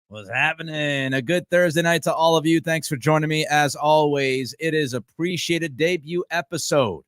What's happening? A good Thursday night to all of you. Thanks for joining me. As always, it is appreciated debut episode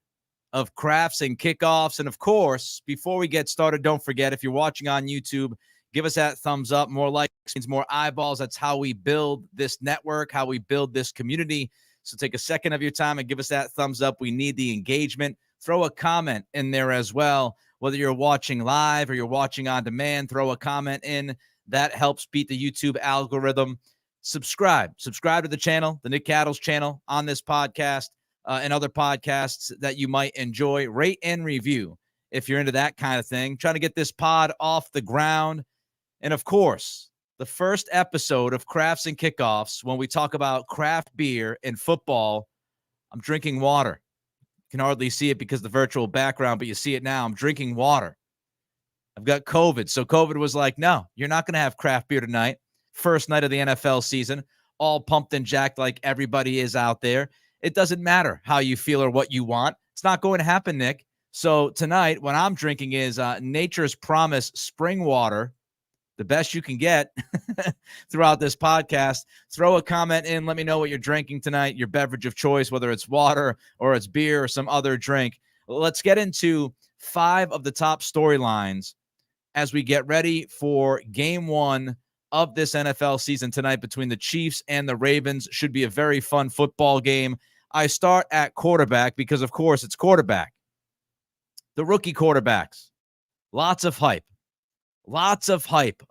of Crafts and Kickoffs. And of course, before we get started, don't forget, if you're watching on YouTube, give us that thumbs up. More likes means more eyeballs. That's how we build this network, how we build this community. So take a second of your time and give us that thumbs up. We need the engagement. Throw a comment in there as well. Whether you're watching live or you're watching on demand, throw a comment in. That helps beat the YouTube algorithm. Subscribe to the channel, the Nick Cattles channel on this podcast and other podcasts that you might enjoy. Rate and review if you're into that kind of thing. Trying to get this pod off the ground. And of course, the first episode of Crafts and Kickoffs, when we talk about craft beer and football, I'm drinking water. You can hardly see it because of the virtual background, but you see it now. I'm drinking water. I've got COVID. So COVID was like, no, you're not going to have craft beer tonight. First night of the NFL season, all pumped and jacked like everybody is out there. It doesn't matter how you feel or what you want. It's not going to happen, Nick. So tonight, what I'm drinking is Nature's Promise spring water, the best you can get throughout this podcast. Throw a comment in. Let me know what you're drinking tonight, your beverage of choice, whether it's water or it's beer or some other drink. Let's get into 5 of the top storylines as we get ready for game 1 of this NFL season tonight between the Chiefs and the Ravens. Should be a very fun football game. I start at quarterback because, of course, it's quarterback. The rookie quarterbacks. Lots of hype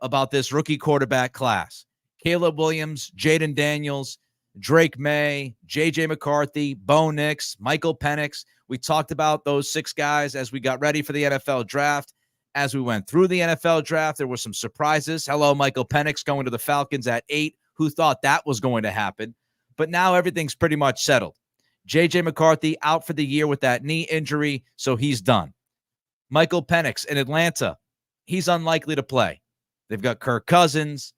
about this rookie quarterback class. Caleb Williams, Jaden Daniels, Drake May, J.J. McCarthy, Bo Nix, Michael Penix. We talked about those 6 guys as we got ready for the NFL draft. As we went through the NFL draft, there were some surprises. Hello, Michael Penix going to the Falcons at 8. Who thought that was going to happen? But now everything's pretty much settled. J.J. McCarthy out for the year with that knee injury, so he's done. Michael Penix in Atlanta, he's unlikely to play. They've got Kirk Cousins.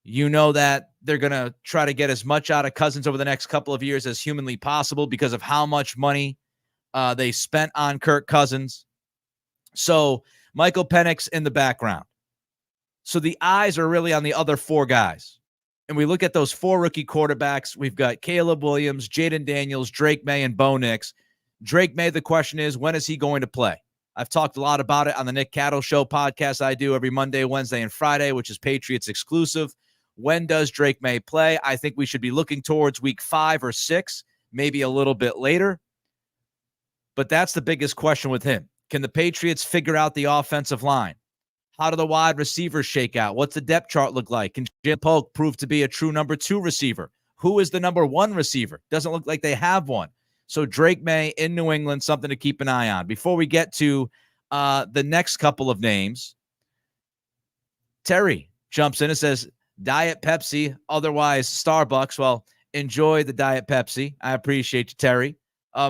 You know that they're going to try to get as much out of Cousins over the next couple of years as humanly possible because of how much money they spent on Kirk Cousins. So Michael Penix in the background. So the eyes are really on the other 4 guys. And we look at those 4 rookie quarterbacks. We've got Caleb Williams, Jaden Daniels, Drake May, and Bo Nix. Drake May, the question is, when is he going to play? I've talked a lot about it on the Nick Cattles Show podcast I do every Monday, Wednesday, and Friday, which is Patriots exclusive. When does Drake May play? I think we should be looking towards week 5 or 6, maybe a little bit later. But that's the biggest question with him. Can the Patriots figure out the offensive line? How do the wide receivers shake out? What's the depth chart look like? Can Jim Polk prove to be a true number 2 receiver? Who is the number 1 receiver? Doesn't look like they have one. So Drake May in New England, something to keep an eye on. Before we get to the next couple of names, Terry jumps in and says, Diet Pepsi, otherwise Starbucks. Well, enjoy the Diet Pepsi. I appreciate you, Terry.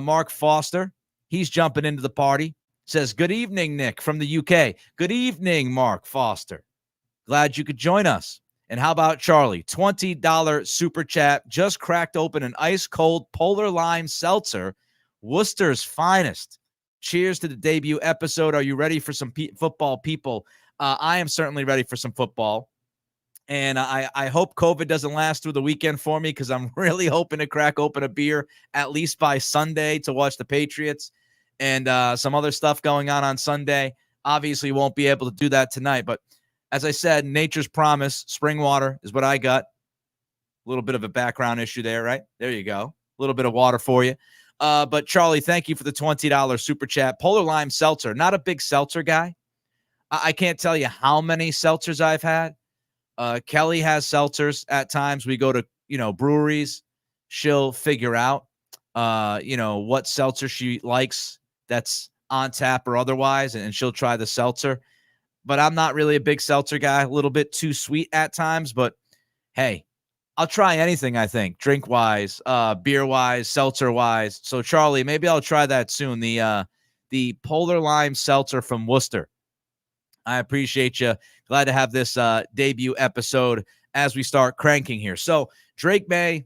Mark Foster, he's jumping into the party. Says, good evening, Nick, from the UK. Good evening, Mark Foster. Glad you could join us. And how about Charlie? $20 super chat. Just cracked open an ice-cold Polar Lime Seltzer, Worcester's finest. Cheers to the debut episode. Are you ready for some football, people? I am certainly ready for some football. And I hope COVID doesn't last through the weekend for me because I'm really hoping to crack open a beer at least by Sunday to watch the Patriots. And some other stuff going on Sunday. Obviously won't be able to do that tonight. But as I said, Nature's Promise, spring water is what I got. A little bit of a background issue there, right? There you go. A little bit of water for you. But Charlie, thank you for the $20 super chat. Polar Lime Seltzer, not a big seltzer guy. I can't tell you how many seltzers I've had. Kelly has seltzers at times. We go to, breweries. She'll figure out, what seltzer she likes that's on tap or otherwise, and she'll try the seltzer. But I'm not really a big seltzer guy, a little bit too sweet at times. But, hey, I'll try anything, I think, drink-wise, beer-wise, seltzer-wise. So, Charlie, maybe I'll try that soon, the Polar Lime Seltzer from Worcester. I appreciate you. Glad to have this debut episode as we start cranking here. So, Drake May,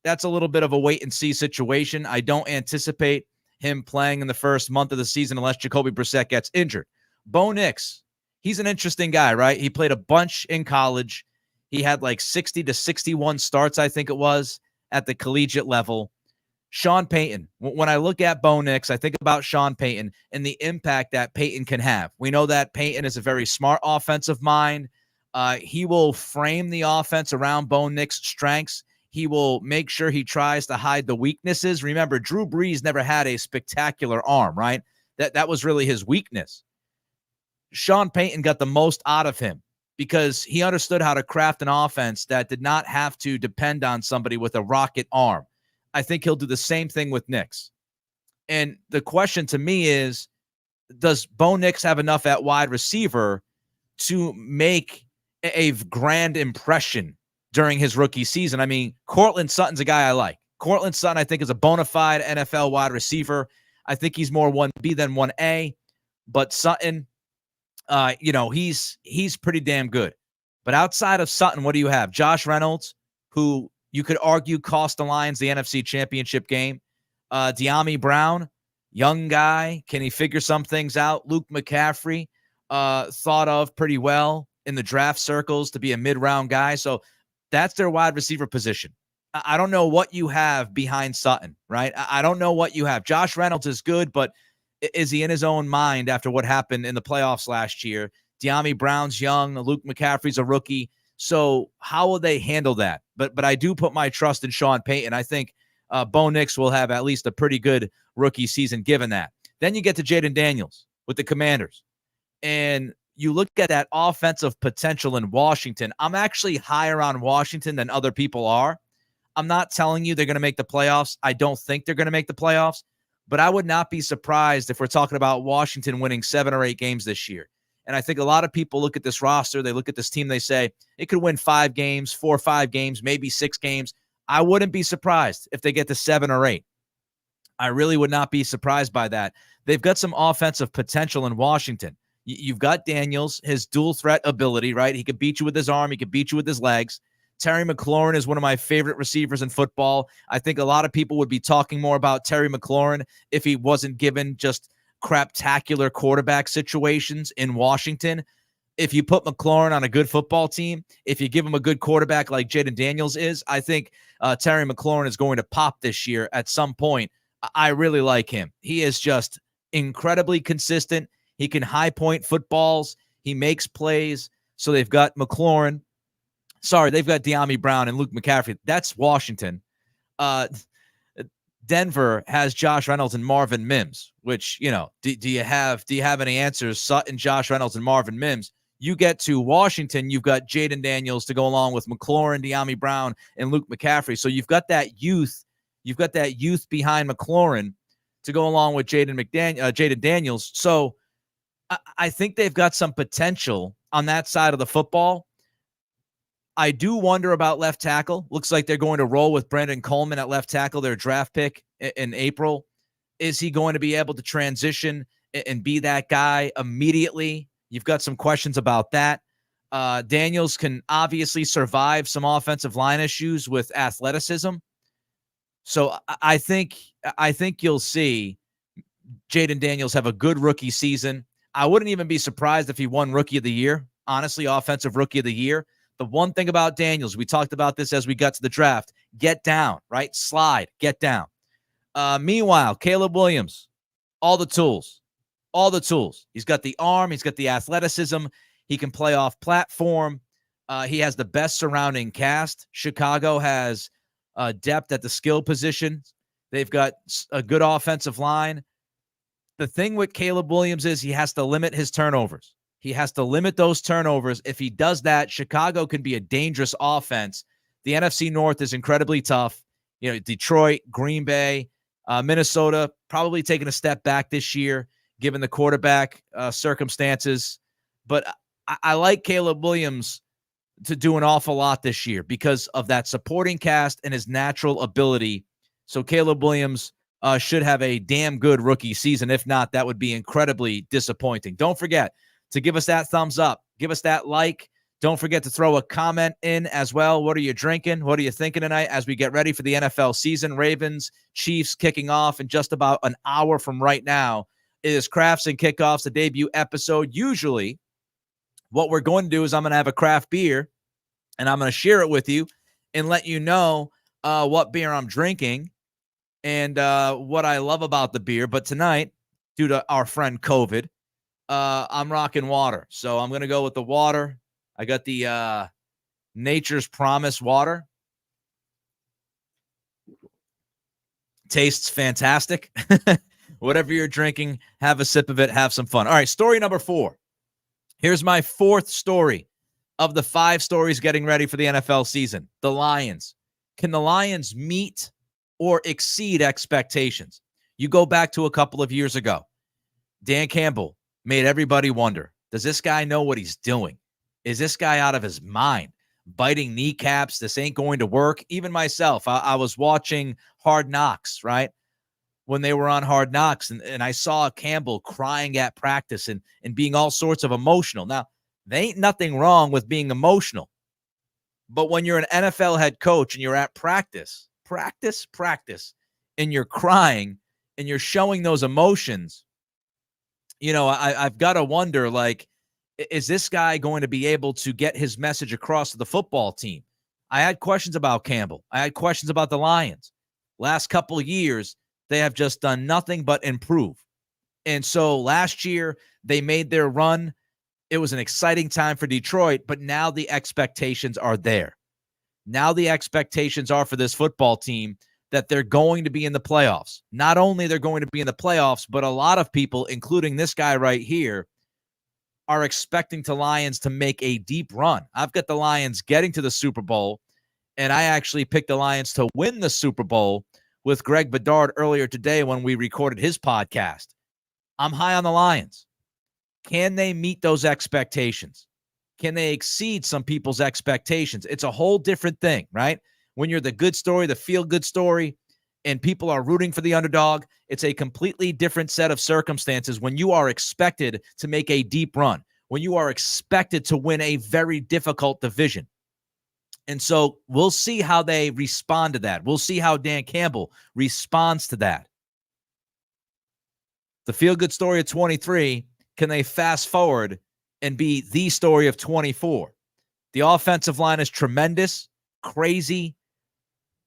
that's a little bit of a wait-and-see situation. I don't anticipate him playing in the first month of the season unless Jacoby Brissett gets injured. Bo Nix, he's an interesting guy, right? He played a bunch in college. He had like 60 to 61 starts, I think it was, at the collegiate level. Sean Payton, when I look at Bo Nix, I think about Sean Payton and the impact that Payton can have. We know that Payton is a very smart offensive mind. He will frame the offense around Bo Nix's strengths. He will make sure he tries to hide the weaknesses. Remember, Drew Brees never had a spectacular arm, right? That was really his weakness. Sean Payton got the most out of him because he understood how to craft an offense that did not have to depend on somebody with a rocket arm. I think he'll do the same thing with Nix. And the question to me is, does Bo Nix have enough at wide receiver to make a grand impression during his rookie season? I mean, Courtland Sutton's a guy I like. Courtland Sutton, I think, is a bona fide NFL wide receiver. I think he's more 1B than 1A. But Sutton, he's pretty damn good. But outside of Sutton, what do you have? Josh Reynolds, who you could argue cost the Lions the NFC Championship game. De'Ami Brown, young guy. Can he figure some things out? Luke McCaffrey, thought of pretty well in the draft circles to be a mid-round guy. So that's their wide receiver position. I don't know what you have behind Sutton, right? I don't know what you have. Josh Reynolds is good, but is he in his own mind after what happened in the playoffs last year? De'Ami Brown's young. Luke McCaffrey's a rookie. So how will they handle that? But I do put my trust in Sean Payton. I think Bo Nix will have at least a pretty good rookie season given that. Then you get to Jaden Daniels with the Commanders. And you look at that offensive potential in Washington. I'm actually higher on Washington than other people are. I'm not telling you they're going to make the playoffs. I don't think they're going to make the playoffs. But I would not be surprised if we're talking about Washington winning 7 or 8 games this year. And I think a lot of people look at this roster, they look at this team, they say it could win 5 games, 4 or 5 games, maybe 6 games. I wouldn't be surprised if they get to 7 or 8. I really would not be surprised by that. They've got some offensive potential in Washington. You've got Daniels, his dual threat ability, right? He could beat you with his arm. He could beat you with his legs. Terry McLaurin is one of my favorite receivers in football. I think a lot of people would be talking more about Terry McLaurin if he wasn't given just craptacular quarterback situations in Washington. If you put McLaurin on a good football team, if you give him a good quarterback like Jaden Daniels is, I think Terry McLaurin is going to pop this year at some point. I really like him. He is just incredibly consistent. He can high point footballs. He makes plays. So they've got McLaurin. Sorry, they've got De'Ami Brown and Luke McCaffrey. That's Washington. Denver has Josh Reynolds and Marvin Mims, which, do you have any answers? Sutton, Josh Reynolds, and Marvin Mims. You get to Washington, you've got Jaden Daniels to go along with McLaurin, De'Ami Brown, and Luke McCaffrey. So you've got that youth. You've got that youth behind McLaurin to go along with Jaden Daniels. So I think they've got some potential on that side of the football. I do wonder about left tackle. Looks like they're going to roll with Brandon Coleman at left tackle, their draft pick in April. Is he going to be able to transition and be that guy immediately? You've got some questions about that. Daniels can obviously survive some offensive line issues with athleticism. So I think you'll see Jaden Daniels have a good rookie season. I wouldn't even be surprised if he won Rookie of the Year, honestly, Offensive Rookie of the Year. The one thing about Daniels, we talked about this as we got to the draft, get down, right? Slide, get down. Meanwhile, Caleb Williams, all the tools. He's got the arm. He's got the athleticism. He can play off platform. He has the best surrounding cast. Chicago has depth at the skill position. They've got a good offensive line. The thing with Caleb Williams is he has to limit his turnovers. He has to limit those turnovers. If he does that, Chicago can be a dangerous offense. The NFC North is incredibly tough. Detroit, Green Bay, Minnesota, probably taking a step back this year, given the quarterback circumstances. But I like Caleb Williams to do an awful lot this year because of that supporting cast and his natural ability. So Caleb Williams should have a damn good rookie season. If not, that would be incredibly disappointing. Don't forget to give us that thumbs up. Give us that like. Don't forget to throw a comment in as well. What are you drinking? What are you thinking tonight as we get ready for the NFL season? Ravens, Chiefs kicking off in just about an hour from right now. It is Crafts and Kickoffs, the debut episode. Usually what we're going to do is I'm going to have a craft beer and I'm going to share it with you and let you know what beer I'm drinking and what I love about the beer. But tonight, due to our friend COVID, I'm rocking water. So I'm going to go with the water. I got the Nature's Promise water. Tastes fantastic. Whatever you're drinking, have a sip of it, have some fun. All right, story number 4. Here's my 4th story of the 5 stories getting ready for the NFL season. The Lions. Can the Lions meet or exceed expectations? You go back to a couple of years ago. Dan Campbell made everybody wonder, does this guy know what he's doing? Is this guy out of his mind? Biting kneecaps, this ain't going to work. Even myself, I was watching Hard Knocks, right? When they were on Hard Knocks, and I saw Campbell crying at practice and being all sorts of emotional. Now, there ain't nothing wrong with being emotional. But when you're an NFL head coach and you're at practice, and you're crying and you're showing those emotions, I've got to wonder, like, is this guy going to be able to get his message across to the football team? I had questions about Campbell. I had questions about the Lions. Last couple of years, they have just done nothing but improve. And so last year, they made their run. It was an exciting time for Detroit, but now the expectations are there. Now the expectations are for this football team that they're going to be in the playoffs. Not only they're going to be in the playoffs, but a lot of people, including this guy right here, are expecting the Lions to make a deep run. I've got the Lions getting to the Super Bowl, and I actually picked the Lions to win the Super Bowl with Greg Bedard earlier today when we recorded his podcast. I'm high on the Lions. Can they meet those expectations? Can they exceed some people's expectations? It's a whole different thing, right? When you're the good story, the feel-good story, and people are rooting for the underdog, it's a completely different set of circumstances when you are expected to make a deep run, when you are expected to win a very difficult division. And so we'll see how they respond to that. We'll see how Dan Campbell responds to that. The feel-good story of 23, can they fast forward and be the story of 24? The offensive line is tremendous, crazy,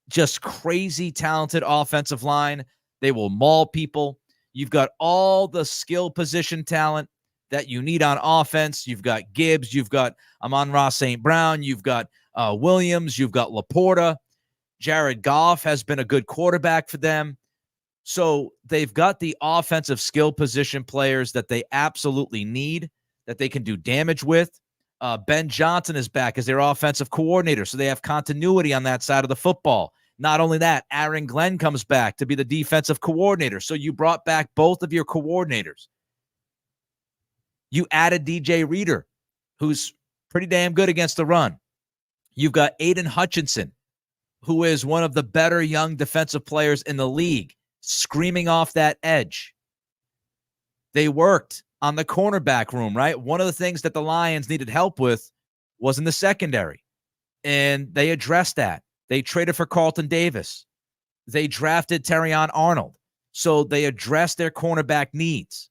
just crazy talented offensive line. They will maul people. You've got all the skill position talent that you need on offense. You've got Gibbs. You've got Amon-Ra St. Brown. You've got Williams. You've got Laporta. Jared Goff has been a good quarterback for them. So they've got the offensive skill position players that they absolutely need, that they can do damage with. Ben Johnson is back as their offensive coordinator, so they have continuity on that side of the football. Not only that, Aaron Glenn comes back to be the defensive coordinator, so you brought back both of your coordinators. You added DJ Reader, who's pretty damn good against the run. You've got Aiden Hutchinson, who is one of the better young defensive players in the league, screaming off that edge. They worked on the cornerback room, right? One of the things that the Lions needed help with was in the secondary, and they addressed that. They traded for Carlton Davis. They drafted Terrion Arnold, so they addressed their cornerback needs.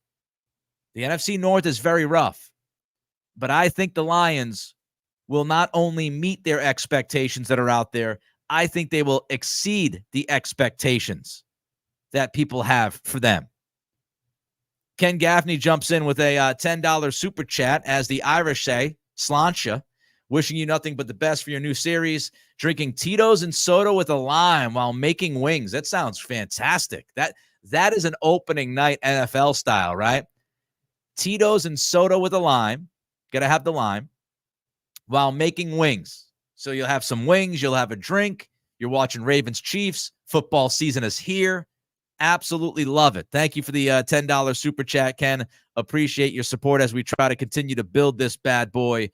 The NFC North is very rough, but I think the Lions will not only meet their expectations that are out there, I think they will exceed the expectations that people have for them. Ken Gaffney jumps in with a $10 super chat, as the Irish say, Sláinte, wishing you nothing but the best for your new series, drinking Tito's and soda with a lime while making wings. That sounds fantastic. That is an opening night NFL style, right? Tito's and soda with a lime. Got to have the lime while making wings. So you'll have some wings, you'll have a drink. You're watching Ravens Chiefs. Football season is here. Absolutely love it. Thank you for the $10 super chat, Ken. Appreciate your support as we try to continue to build this bad boy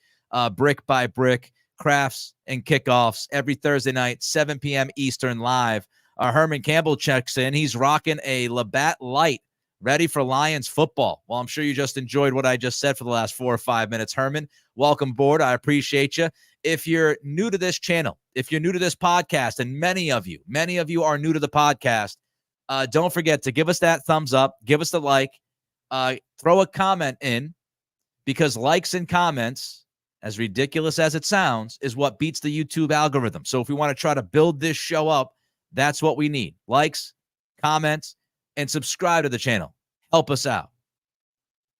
brick by brick. Crafts and Kickoffs every Thursday night, 7 p.m. Eastern live. Herman Campbell checks in. He's rocking a Labatt Light, ready for Lions football. Well, I'm sure you just enjoyed what I just said for the last 4 or 5 minutes. Herman, welcome aboard. I appreciate you. If you're new to this channel, if you're new to this podcast, and many of you are new to the podcast, don't forget to give us that thumbs up, give us the like, throw a comment in, because likes and comments as ridiculous as it sounds, is what beats the YouTube algorithm. So if we want to try to build this show up, that's what we need. Likes, comments, and subscribe to the channel. Help us out.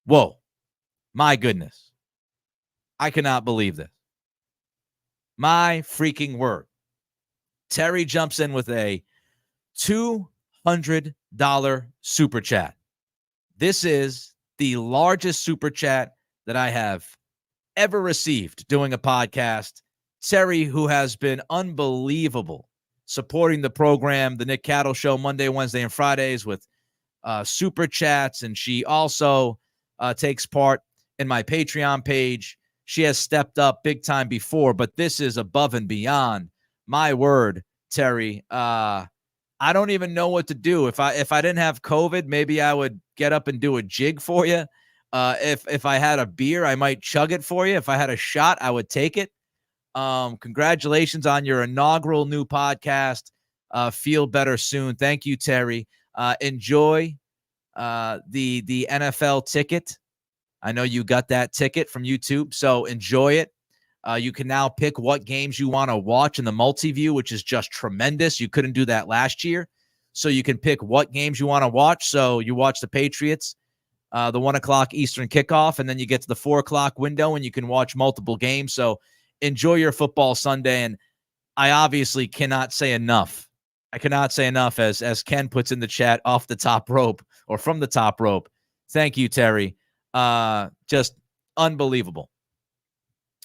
Whoa. My goodness. I cannot believe this. My freaking word. Terry jumps in with a $200 super chat. This is the largest super chat that I have ever received doing a podcast. Terry, who has been unbelievable supporting the program, the Nick Cattle Show, Monday, Wednesday, and Fridays with super chats, and she also takes part in my Patreon page. She has stepped up big time before, but this is above and beyond. My word, Terry. I don't even know what to do. If I didn't have COVID, maybe I would get up and do a jig for you. If I had a beer, I might chug it for you. If I had a shot, I would take it. Congratulations on your inaugural new podcast. Feel better soon. Thank you, Terry. Enjoy the NFL ticket. I know you got that ticket from YouTube, so enjoy it. You can now pick what games you want to watch in the multi-view, which is just tremendous. You couldn't do that last year. So you can pick what games you want to watch. So you watch the Patriots, the 1 o'clock Eastern kickoff, and then you get to the 4 o'clock window and you can watch multiple games. So enjoy your football Sunday. And I obviously cannot say enough. I cannot say enough, as Ken puts in the chat, off the top rope or from the top rope. Thank you, Terry. Just unbelievable.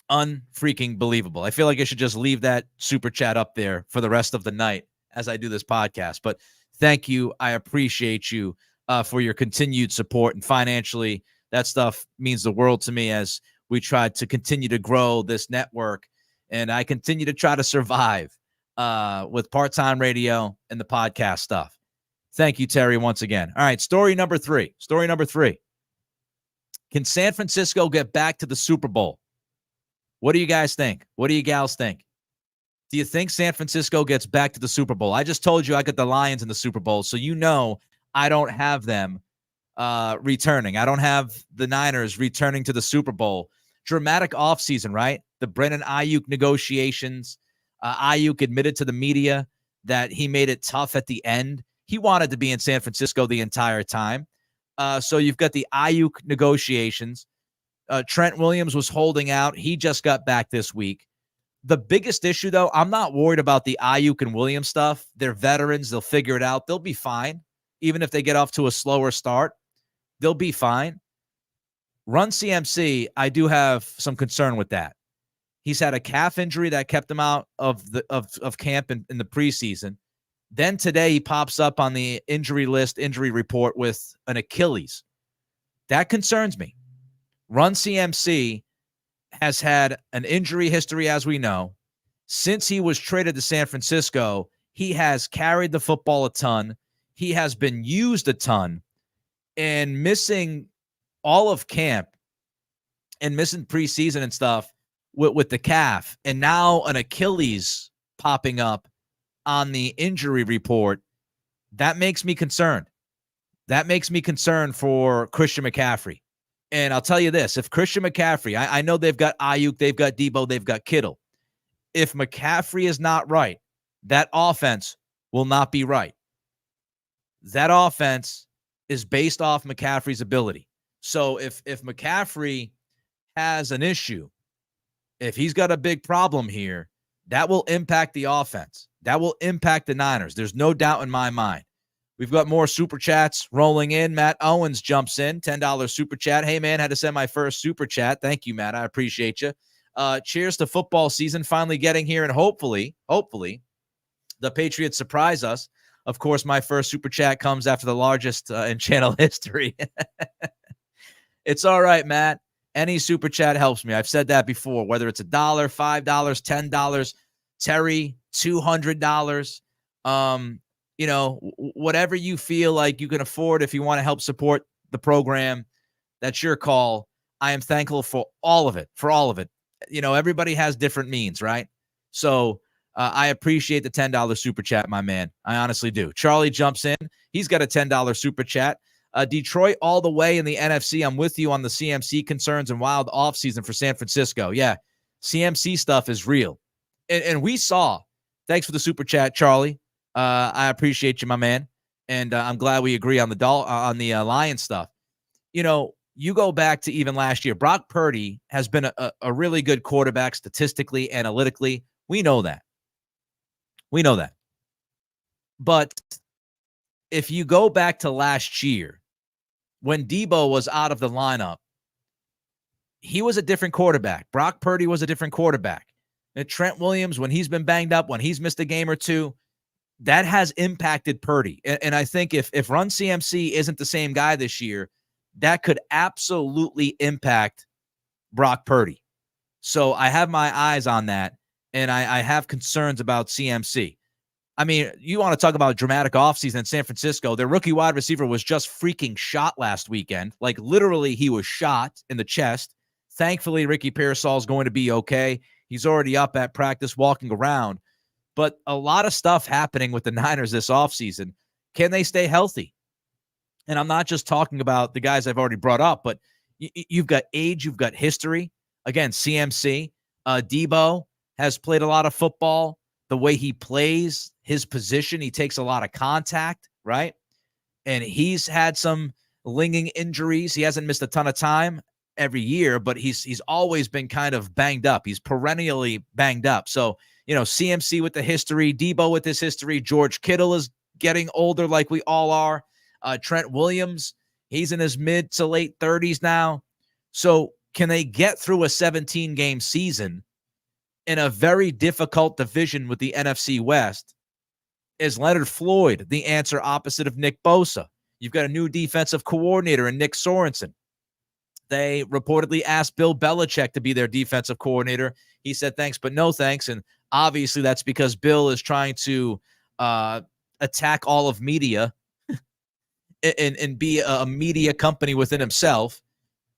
Unfreaking believable. I feel like I should just leave that super chat up there for the rest of the night as I do this podcast. But thank you. I appreciate you for your continued support. And financially, that stuff means the world to me as we try to continue to grow this network. And I continue to try to survive with part-time radio and the podcast stuff. Thank you, Terry, once again. All right, story number three. Can San Francisco get back to the Super Bowl? What do you guys think? What do you gals think? Do you think San Francisco gets back to the Super Bowl? I just told you I got the Lions in the Super Bowl, so you know I don't have them returning. I don't have the Niners returning to the Super Bowl. Dramatic offseason, right? The Brennan Ayuk negotiations. Ayuk admitted to the media that he made it tough at the end. He wanted to be in San Francisco the entire time. So you've got the Ayuk negotiations. Trent Williams was holding out. He just got back this week. The biggest issue, though, I'm not worried about the Ayuk and Williams stuff. They're veterans. They'll figure it out. They'll be fine. Even if they get off to a slower start, they'll be fine. Run CMC, I do have some concern with that. He's had a calf injury that kept him out of camp in the preseason. Then today he pops up on the injury report with an Achilles. That concerns me. Run CMC has had an injury history, as we know. Since he was traded to San Francisco, he has carried the football a ton. He has been used a ton, and missing all of camp and missing preseason and stuff with the calf, and now an Achilles popping up on the injury report. That makes me concerned. That makes me concerned for Christian McCaffrey. And I'll tell you this, if Christian McCaffrey, I know they've got Ayuk, they've got Debo, they've got Kittle. If McCaffrey is not right, that offense will not be right. That offense is based off McCaffrey's ability. So if McCaffrey has an issue, if he's got a big problem here, that will impact the offense. That will impact the Niners. There's no doubt in my mind. We've got more super chats rolling in. Matt Owens jumps in, $10 super chat. Hey, man, had to send my first super chat. Thank you, Matt. I appreciate you. Cheers to football season finally getting here, and hopefully, the Patriots surprise us. Of course, my first super chat comes after the largest in channel history. It's all right, Matt. Any super chat helps me. I've said that before, whether it's $1, $5, $10, Terry, $200. Whatever you feel like you can afford, if you want to help support the program, that's your call. I am thankful for all of it, everybody has different means, right? So I appreciate the $10 super chat, my man. I honestly do. Charlie jumps in. He's got a $10 super chat. Detroit all the way in the NFC. I'm with you on the CMC concerns and wild offseason for San Francisco. Yeah, CMC stuff is real. And we saw, thanks for the super chat, Charlie. I appreciate you, my man. And I'm glad we agree on the Lions stuff. You go back to even last year, Brock Purdy has been a really good quarterback statistically, analytically. We know that. But if you go back to last year, when Debo was out of the lineup, he was a different quarterback. Brock Purdy was a different quarterback. And Trent Williams, when he's been banged up, when he's missed a game or two, that has impacted Purdy. And I think if Run CMC isn't the same guy this year, that could absolutely impact Brock Purdy. So I have my eyes on that, and I have concerns about CMC. I mean, you want to talk about dramatic offseason in San Francisco. Their rookie wide receiver was just freaking shot last weekend. Like, literally, he was shot in the chest. Thankfully, Ricky Pearsall is going to be okay. He's already up at practice, walking around. But a lot of stuff happening with the Niners this offseason. Can they stay healthy? And I'm not just talking about the guys I've already brought up, but you've got age, you've got history. Again, CMC. Debo has played a lot of football. The way he plays, his position, he takes a lot of contact, right? And he's had some lingering injuries. He hasn't missed a ton of time every year, but he's always been kind of banged up. He's perennially banged up. So, CMC with the history, Debo with his history, George Kittle is getting older like we all are. Trent Williams, he's in his mid to late 30s now. So can they get through a 17-game season in a very difficult division with the NFC West? Is Leonard Floyd the answer opposite of Nick Bosa? You've got a new defensive coordinator in Nick Sorensen. They reportedly asked Bill Belichick to be their defensive coordinator. He said thanks, but no thanks. And obviously that's because Bill is trying to attack all of media and be a media company within himself.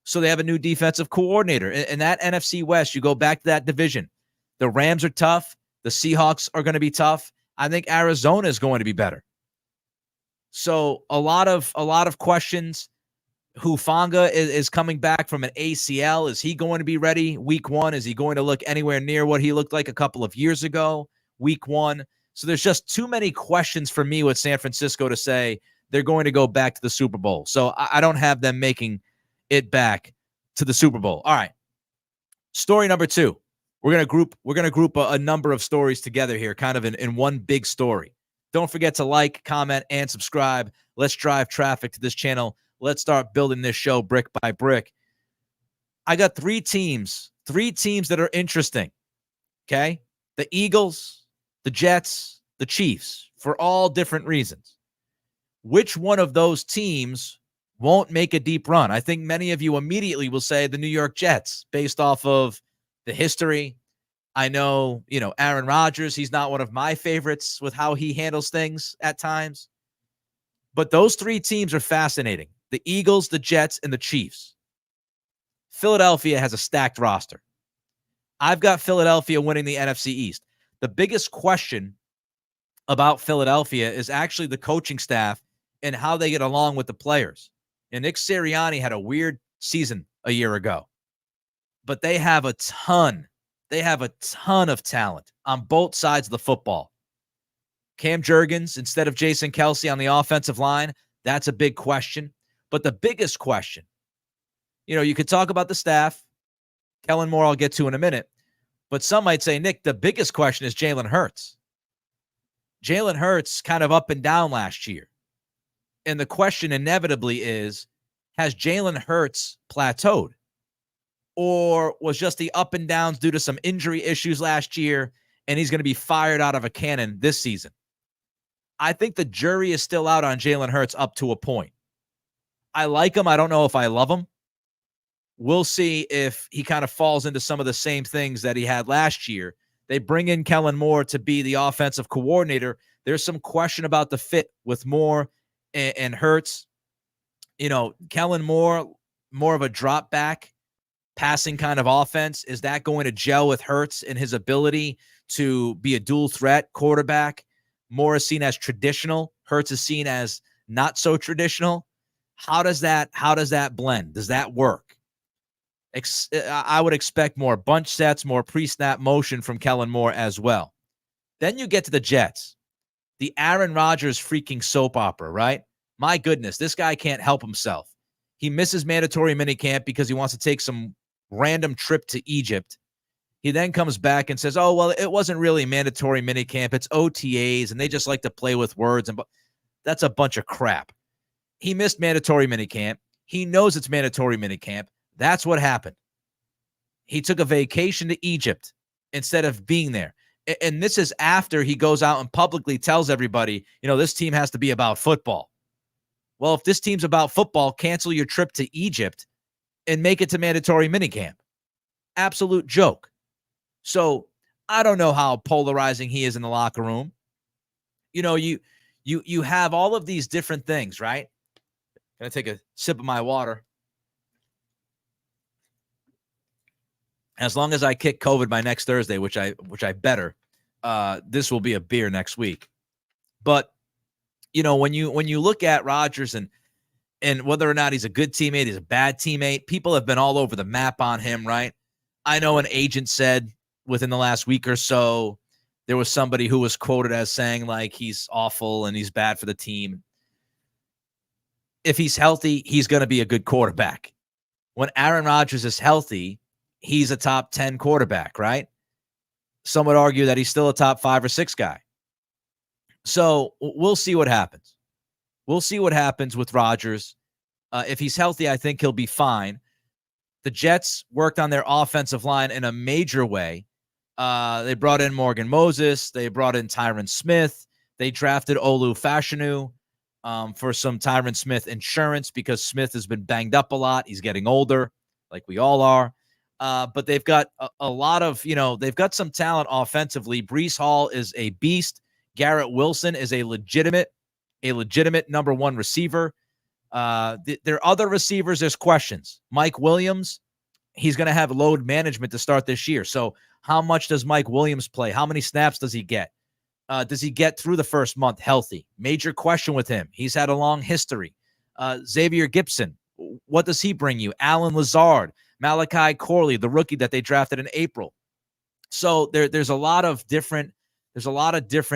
So they have a new defensive coordinator. And that NFC West, you go back to that division. The Rams are tough. The Seahawks are going to be tough. I think Arizona is going to be better. So a lot of questions. Hufanga is coming back from an ACL. Is he going to be ready week one? Is he going to look anywhere near what he looked like a couple of years ago, week one? So there's just too many questions for me with San Francisco to say they're going to go back to the Super Bowl. So I don't have them making it back to the Super Bowl. All right. Story number 2. We're going to group a number of stories together here, kind of in one big story. Don't forget to like, comment, and subscribe. Let's drive traffic to this channel. Let's start building this show brick by brick. I got 3 teams that are interesting. Okay? The Eagles, the Jets, the Chiefs, for all different reasons. Which one of those teams won't make a deep run? I think many of you immediately will say the New York Jets, based off of the history. I know, Aaron Rodgers, he's not one of my favorites with how he handles things at times. But those 3 teams are fascinating. The Eagles, the Jets, and the Chiefs. Philadelphia has a stacked roster. I've got Philadelphia winning the NFC East. The biggest question about Philadelphia is actually the coaching staff and how they get along with the players. And Nick Sirianni had a weird season a year ago. But they have a ton of talent on both sides of the football. Cam Jurgens instead of Jason Kelce on the offensive line, that's a big question. But the biggest question, you could talk about the staff. Kellen Moore I'll get to in a minute. But some might say, Nick, the biggest question is Jalen Hurts. Jalen Hurts kind of up and down last year. And the question inevitably is, has Jalen Hurts plateaued? Or was just the up and downs due to some injury issues last year, and he's going to be fired out of a cannon this season? I think the jury is still out on Jalen Hurts up to a point. I like him. I don't know if I love him. We'll see if he kind of falls into some of the same things that he had last year. They bring in Kellen Moore to be the offensive coordinator. There's some question about the fit with Moore and Hurts. Kellen Moore, more of a drop back passing kind of offense. Is that going to gel with Hurts and his ability to be a dual threat quarterback? Moore is seen as traditional. Hurts is seen as not so traditional. How does that blend? Does that work? I would expect more bunch sets, more pre-snap motion from Kellen Moore as well. Then you get to the Jets, the Aaron Rodgers freaking soap opera, right? My goodness, this guy can't help himself. He misses mandatory minicamp because he wants to take some random trip to Egypt. He then comes back and says, oh, well, it wasn't really mandatory minicamp. It's OTAs, and they just like to play with words. And that's a bunch of crap. He missed mandatory minicamp. He knows it's mandatory minicamp. That's what happened. He took a vacation to Egypt instead of being there. And this is after he goes out and publicly tells everybody, this team has to be about football. Well, if this team's about football, cancel your trip to Egypt and make it to mandatory minicamp. Absolute joke. So I don't know how polarizing he is in the locker room. You have all of these different things, right? Gonna take a sip of my water. As long as I kick COVID by next Thursday, which I better, this will be a beer next week. But when you look at Rodgers and whether or not he's a good teammate, he's a bad teammate, people have been all over the map on him, right? I know an agent said within the last week or so, there was somebody who was quoted as saying like he's awful and he's bad for the team. If he's healthy, he's going to be a good quarterback. When Aaron Rodgers is healthy, he's a top 10 quarterback, right? Some would argue that he's still a top 5 or 6 guy. So we'll see what happens. We'll see what happens with Rodgers. If he's healthy, I think he'll be fine. The Jets worked on their offensive line in a major way. They brought in Morgan Moses. They brought in Tyron Smith. They drafted Olu Fashanu for some Tyron Smith insurance because Smith has been banged up a lot. He's getting older, like we all are. But they've got a lot of, they've got some talent offensively. Breece Hall is a beast. Garrett Wilson is a legitimate number 1 receiver. There are other receivers. There's questions. Mike Williams, he's going to have load management to start this year. So how much does Mike Williams play? How many snaps does he get? Does he get through the first month healthy? Major question with him. He's had a long history. Xavier Gipson, what does he bring you? Alan Lazard, Malachi Corley, the rookie that they drafted in April. So there's a lot of different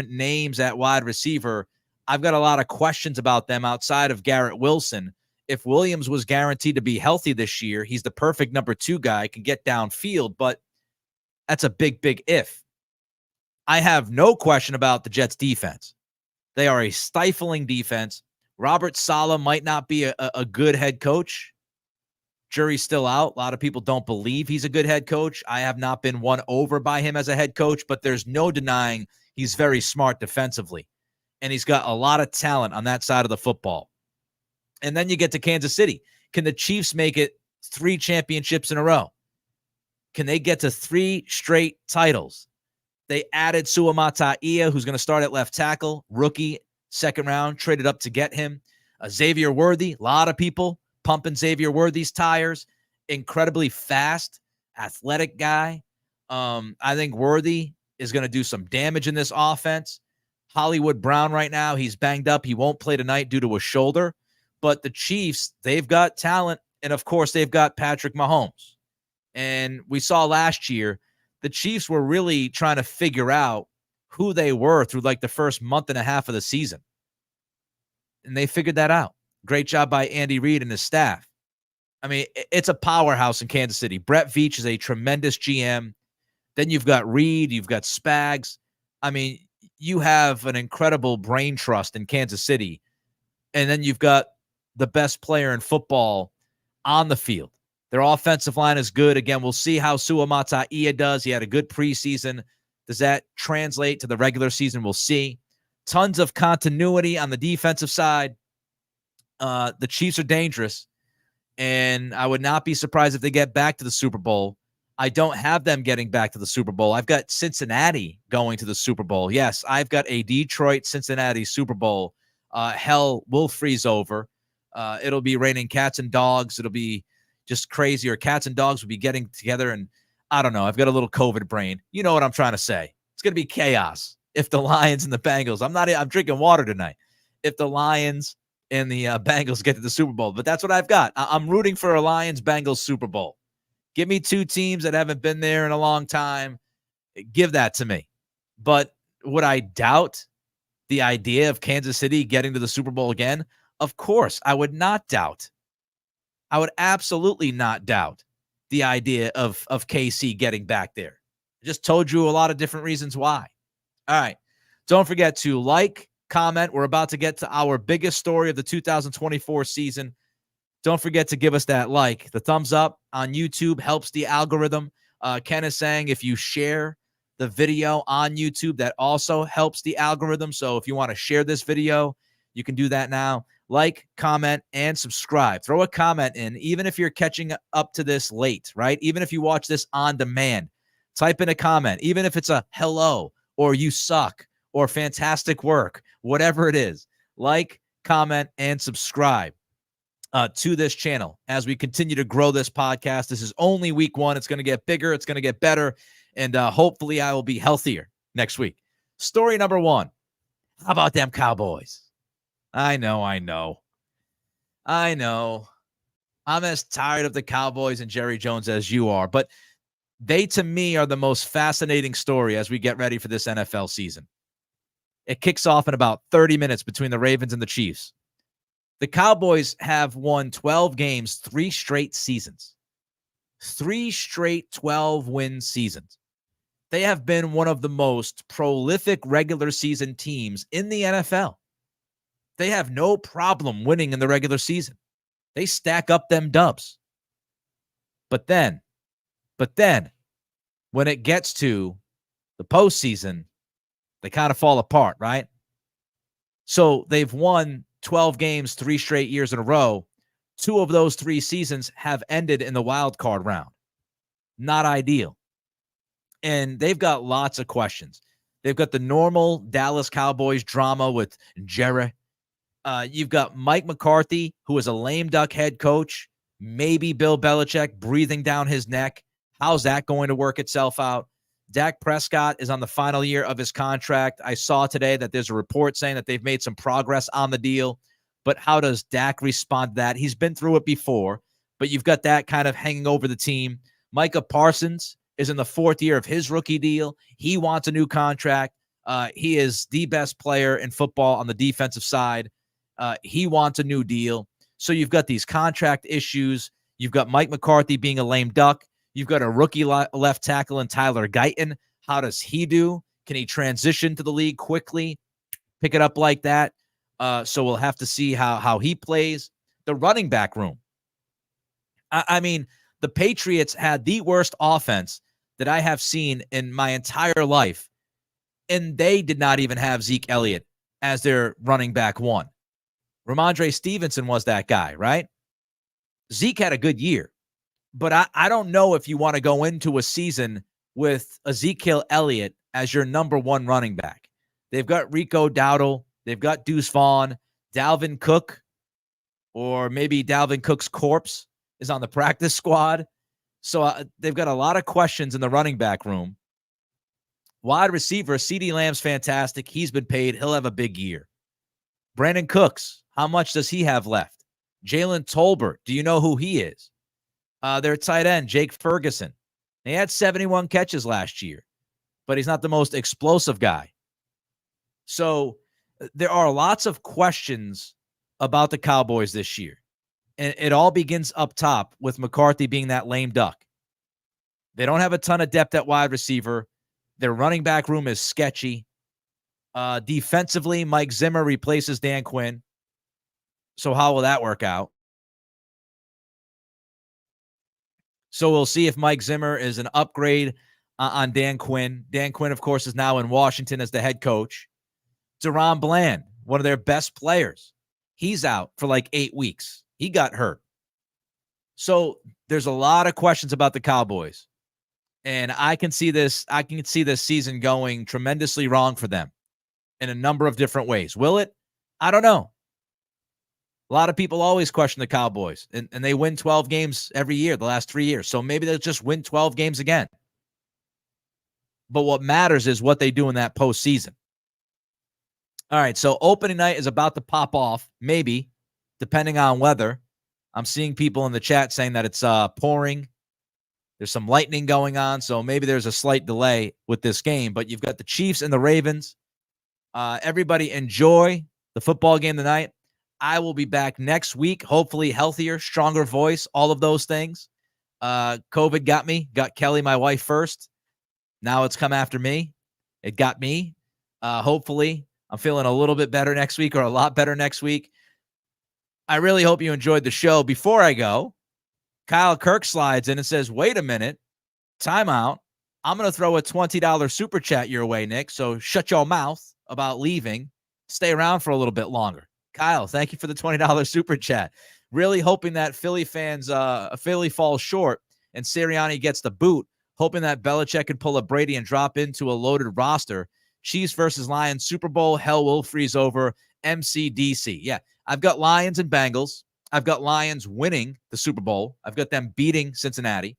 names at wide receiver. I've got a lot of questions about them outside of Garrett Wilson. If Williams was guaranteed to be healthy this year, he's the perfect number 2 guy, can get downfield, but that's a big, big if. I have no question about the Jets defense. They are a stifling defense. Robert Saleh might not be a good head coach. Jury's still out. A lot of people don't believe he's a good head coach. I have not been won over by him as a head coach, but there's no denying he's very smart defensively. And he's got a lot of talent on that side of the football. And then you get to Kansas City. Can the Chiefs make it 3 championships in a row? Can they get to 3 straight titles? They added Suamataia, who's going to start at left tackle, rookie, 2nd round, traded up to get him. Xavier Worthy, a lot of people pumping Xavier Worthy's tires. Incredibly fast, athletic guy. I think Worthy is going to do some damage in this offense. Hollywood Brown right now, he's banged up. He won't play tonight due to a shoulder. But the Chiefs, they've got talent. And, of course, they've got Patrick Mahomes. And we saw last year, the Chiefs were really trying to figure out who they were through like the first month and a half of the season. And they figured that out. Great job by Andy Reid and his staff. I mean, it's a powerhouse in Kansas City. Brett Veach is a tremendous GM. Then you've got Reid, you've got Spags. I mean, you have an incredible brain trust in Kansas City. And then you've got the best player in football on the field. Their offensive line is good. Again, we'll see how Suamataia does. He had a good preseason. Does that translate to the regular season? We'll see. Tons of continuity on the defensive side. The Chiefs are dangerous, and I would not be surprised if they get back to the Super Bowl. I don't have them getting back to the Super Bowl. I've got Cincinnati going to the Super Bowl. Yes, I've got a Detroit-Cincinnati Super Bowl. Hell will freeze over. It'll be raining cats and dogs. It'll be just crazy, or cats and dogs will be getting together, and I don't know. I've got a little COVID brain. You know what I'm trying to say. It's going to be chaos if the Lions and the Bengals. I'm drinking water tonight. If the Lions and the Bengals get to the Super Bowl. But that's what I've got. I'm rooting for a Lions-Bengals Super Bowl. Give me two teams that haven't been there in a long time. Give that to me. But would I doubt the idea of Kansas City getting to the Super Bowl again? Of course, I would not doubt. I would absolutely not doubt the idea of KC getting back there. I just told you a lot of different reasons why. All right. Don't forget to like, comment. We're about to get to our biggest story of the 2024 season. Don't forget to give us that like. The thumbs up on YouTube helps the algorithm. Ken is saying if you share the video on YouTube, that also helps the algorithm. So if you want to share this video, you can do that now. Like, comment, and subscribe. Throw a comment in, even if you're catching up to this late, right? Even if you watch this on demand, type in a comment, even if it's a hello or you suck or fantastic work, whatever it is. Like, comment, and subscribe to this channel as we continue to grow this podcast. This is only week one. It's going to get bigger. It's going to get better. And hopefully I will be healthier next week. Story number one. How about them Cowboys? I know. I'm as tired of the Cowboys and Jerry Jones as you are, but they, to me, are the most fascinating story as we get ready for this NFL season. It kicks off in about 30 minutes between the Ravens and the Chiefs. The Cowboys have won 12 games, 3 straight seasons. 3 straight 12-win seasons. They have been one of the most prolific regular season teams in the NFL. They have no problem winning in the regular season. They stack up them dubs. But then, when it gets to the postseason, they kind of fall apart, right? So they've won 12 games 3 straight years in a row. 2 of those 3 seasons have ended in the wild card round. Not ideal. And they've got lots of questions. They've got the normal Dallas Cowboys drama with Jerry. You've got Mike McCarthy, who is a lame duck head coach. Maybe Bill Belichick breathing down his neck. How's that going to work itself out? Dak Prescott is on the final year of his contract. I saw today that there's a report saying that they've made some progress on the deal. But how does Dak respond to that? He's been through it before, but you've got that kind of hanging over the team. Micah Parsons is in the 4th year of his rookie deal. He wants a new contract. He is the best player in football on the defensive side. He wants a new deal. So you've got these contract issues. You've got Mike McCarthy being a lame duck. You've got a rookie left tackle in Tyler Guyton. How does he do? Can he transition to the league quickly? Pick it up like that? So we'll have to see how he plays. The running back room. I mean, the Patriots had the worst offense that I have seen in my entire life, and they did not even have Zeke Elliott as their running back one. Ramondre Stevenson was that guy, right? Zeke had a good year, but I don't know if you want to go into a season with Ezekiel Elliott as your number one running back. They've got Rico Dowdle. They've got Deuce Vaughn, Dalvin Cook, or maybe Dalvin Cook's corpse is on the practice squad. So they've got a lot of questions in the running back room. Wide receiver, CeeDee Lamb's fantastic. He's been paid. He'll have a big year. Brandon Cooks, how much does he have left? Jalen Tolbert, do you know who he is? Their tight end, Jake Ferguson. He had 71 catches last year, but he's not the most explosive guy. So there are lots of questions about the Cowboys this year. And it all begins up top with McCarthy being that lame duck. They don't have a ton of depth at wide receiver. Their running back room is sketchy. Defensively, Mike Zimmer replaces Dan Quinn. So how will that work out? So we'll see if Mike Zimmer is an upgrade on Dan Quinn. Dan Quinn, of course, is now in Washington as the head coach. Deron Bland, one of their best players. He's out for like 8 weeks. He got hurt. So there's a lot of questions about the Cowboys. And I can see this season going tremendously wrong for them in a number of different ways. Will it? I don't know. A lot of people always question the Cowboys, and they win 12 games every year, the last 3 years. So maybe they'll just win 12 games again. But what matters is what they do in that postseason. All right, so opening night is about to pop off, maybe. depending on weather. I'm seeing people in the chat saying that it's pouring. There's some lightning going on, so maybe there's a slight delay with this game. But you've got the Chiefs and the Ravens. Everybody enjoy the football game tonight. I will be back next week, hopefully healthier, stronger voice, all of those things. COVID got Kelly, my wife, first. Now it's come after me. It got me. Hopefully, I'm feeling a little bit better next week, or a lot better next week. I really hope you enjoyed the show. Before I go, Kyle Kirk slides in and says, wait a minute, timeout. I'm going to throw a $20 super chat your way, Nick, so shut your mouth about leaving. Stay around for a little bit longer. Kyle, thank you for the $20 super chat. Really hoping that Philly fans, Philly falls short and Sirianni gets the boot, hoping that Belichick can pull a Brady and drop into a loaded roster. Chiefs versus Lions, Super Bowl, hell will freeze over, MCDC. Yeah, I've got Lions and Bengals. I've got Lions winning the Super Bowl. I've got them beating Cincinnati.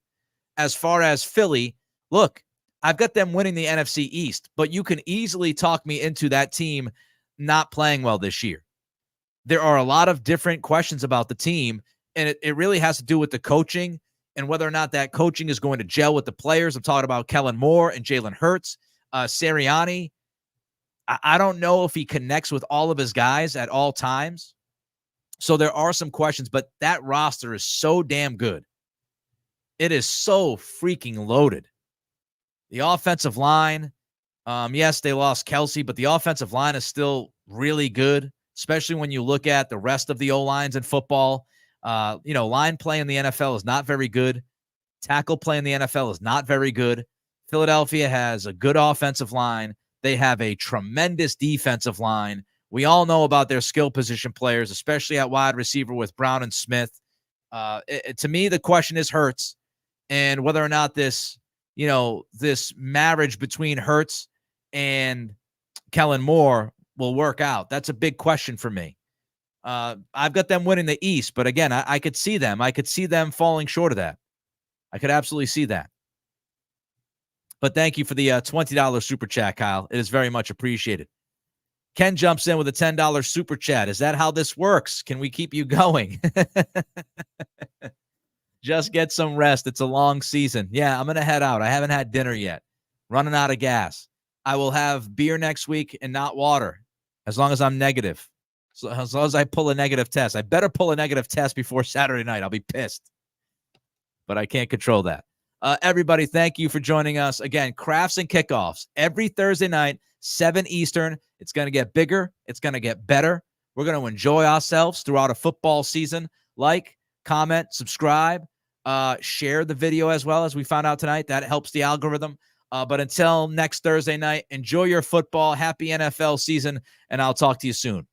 As far as Philly, look, I've got them winning the NFC East, but you can easily talk me into that team not playing well this year. There are a lot of different questions about the team, and it really has to do with the coaching and whether or not that coaching is going to gel with the players. I'm talking about Kellen Moore and Jalen Hurts. Sirianni, I don't know if he connects with all of his guys at all times. So there are some questions, but that roster is so damn good. It is so freaking loaded. The offensive line, yes, they lost Kelsey, but the offensive line is still really good, especially when you look at the rest of the O-lines in football. Line play in the NFL is not very good. Tackle play in the NFL is not very good. Philadelphia has a good offensive line. They have a tremendous defensive line. We all know about their skill position players, especially at wide receiver with Brown and Smith. To me, the question is Hurts and whether or not this marriage between Hurts and Kellen Moore will work out. That's a big question for me. I've got them winning the East, but again, I could see them. I could see them falling short of that. I could absolutely see that. But thank you for the $20 super chat, Kyle. It is very much appreciated. Ken jumps in with a $10 super chat. Is that how this works? Can we keep you going? Just get some rest. It's a long season. Yeah, I'm going to head out. I haven't had dinner yet. Running out of gas. I will have beer next week and not water, as long as I'm negative. So as long as I pull a negative test. I better pull a negative test before Saturday night. I'll be pissed. But I can't control that. Everybody, thank you for joining us. Again, Crafts and Kickoffs every Thursday night, 7 Eastern. It's going to get bigger. It's going to get better. We're going to enjoy ourselves throughout a football season. Like, comment, subscribe, share the video as well, as we found out tonight. That helps the algorithm. But until next Thursday night, enjoy your football. Happy NFL season, and I'll talk to you soon.